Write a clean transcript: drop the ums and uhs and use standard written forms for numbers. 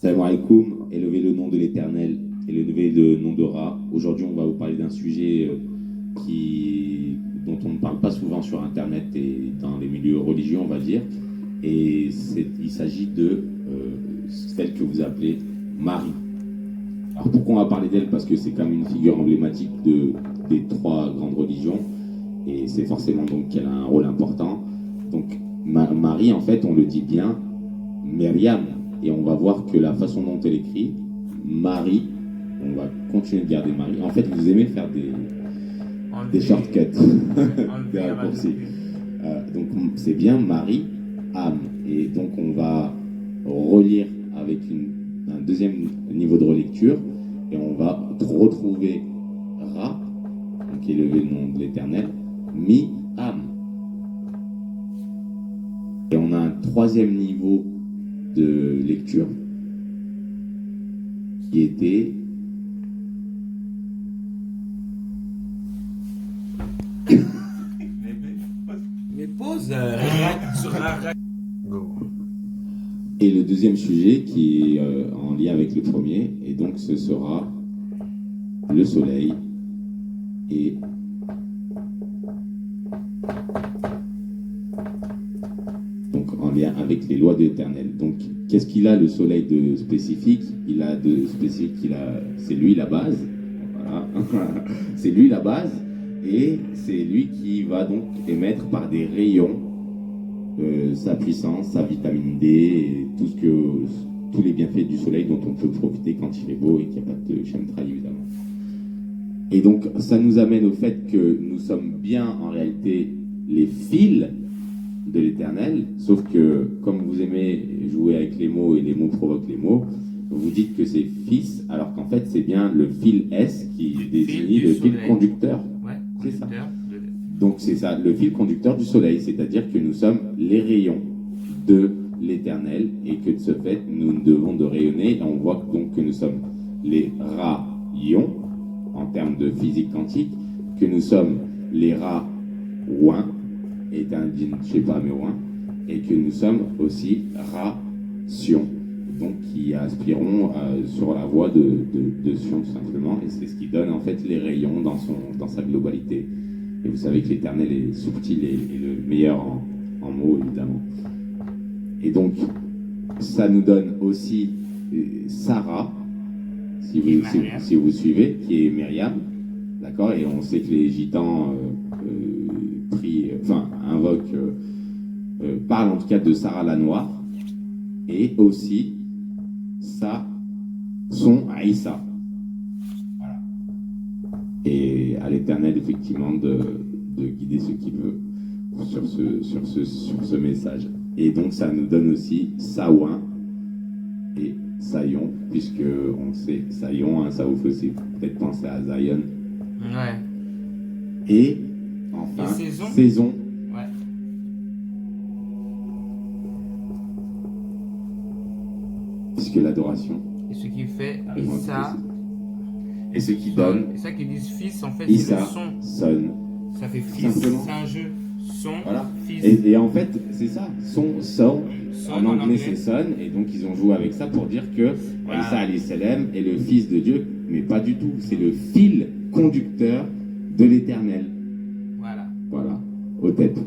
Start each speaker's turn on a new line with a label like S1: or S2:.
S1: Salam alaikum, élevez le nom de l'Éternel, élevez le nom de Ra. Aujourd'hui, on va vous parler d'un sujet dont on ne parle pas souvent sur Internet et dans les milieux religieux, on va dire. Et il s'agit de celle que vous appelez Marie. Alors pourquoi on va parler d'elle? Parce que c'est comme une figure emblématique des trois grandes religions. Et c'est forcément donc qu'elle a un rôle important. Donc Marie, en fait, on le dit bien, Myriam. Et on va voir que la façon dont elle écrit, Marie, on va continuer de garder Marie. En fait, vous aimez faire des shortcuts, des raccourcis. Donc c'est bien Marie, âme. Et donc on va relire avec un deuxième niveau de relecture et on va retrouver Ra, qui est le nom de l'Éternel, Mi, âme. Et on a un troisième niveau de lecture qui était
S2: Mais pause.
S1: et le deuxième sujet qui est en lien avec le premier, et donc ce sera le soleil et en lien avec les lois de l'Éternel. Donc, qu'est-ce qu'il a le soleil de spécifique? Il a de spécifique, c'est lui la base. Voilà. C'est lui la base, et c'est lui qui va donc émettre par des rayons sa puissance, sa vitamine D, et tous les bienfaits du soleil dont on peut profiter quand il est beau et qu'il n'y a pas de chemtrail évidemment. Et donc, ça nous amène au fait que nous sommes bien en réalité les fils de l'Éternel, sauf que comme vous aimez jouer avec les mots et les mots provoquent les mots, vous dites que c'est fils, alors qu'en fait c'est bien le fil S qui désigne le fil conducteur.
S2: Ouais,
S1: c'est ça. Donc c'est ça, le fil conducteur du soleil, c'est-à-dire que nous sommes les rayons de l'Éternel et que de ce fait nous devons de rayonner. Et on voit donc que nous sommes les rayons en termes de physique quantique, que nous sommes les ra-ouins, et un djinn, je sais pas, mais ouin, et que nous sommes aussi ration, donc qui aspirons sur la voie de Sion tout simplement, et c'est ce qui donne en fait les rayons dans sa globalité. Et vous savez que l'Éternel est subtil et le meilleur en mots évidemment. Et donc ça nous donne aussi Sarah, si vous suivez, qui est Myriam, d'accord, et on sait que les gitans parle en tout cas de Sarah la Noire, et aussi son Aïssa. Voilà. Et à l'Éternel effectivement de guider ceux qui veut sur ce message. Et donc ça nous donne aussi Saouin et Sayon, puisque on sait Sayon, ça vous fait aussi peut-être penser à Zion.
S2: Ouais.
S1: Et enfin, saison.
S2: Ouais.
S1: Puisque l'adoration.
S2: Et ce qui fait Issa.
S1: Et ce qui donne.
S2: Et ça qui dit fils, en fait,
S1: Issa,
S2: c'est le son.
S1: son.
S2: Ça fait fils. C'est un jeu. Son,
S1: voilà.
S2: Fils.
S1: Et en fait, c'est ça. Son. En anglais, c'est son. Et donc, ils ont joué avec ça pour dire que voilà. Issa alayhi salam est le fils de Dieu. Mais pas du tout. C'est le fil conducteur de l'Éternel.
S2: Voilà.
S1: Voilà. Au tête.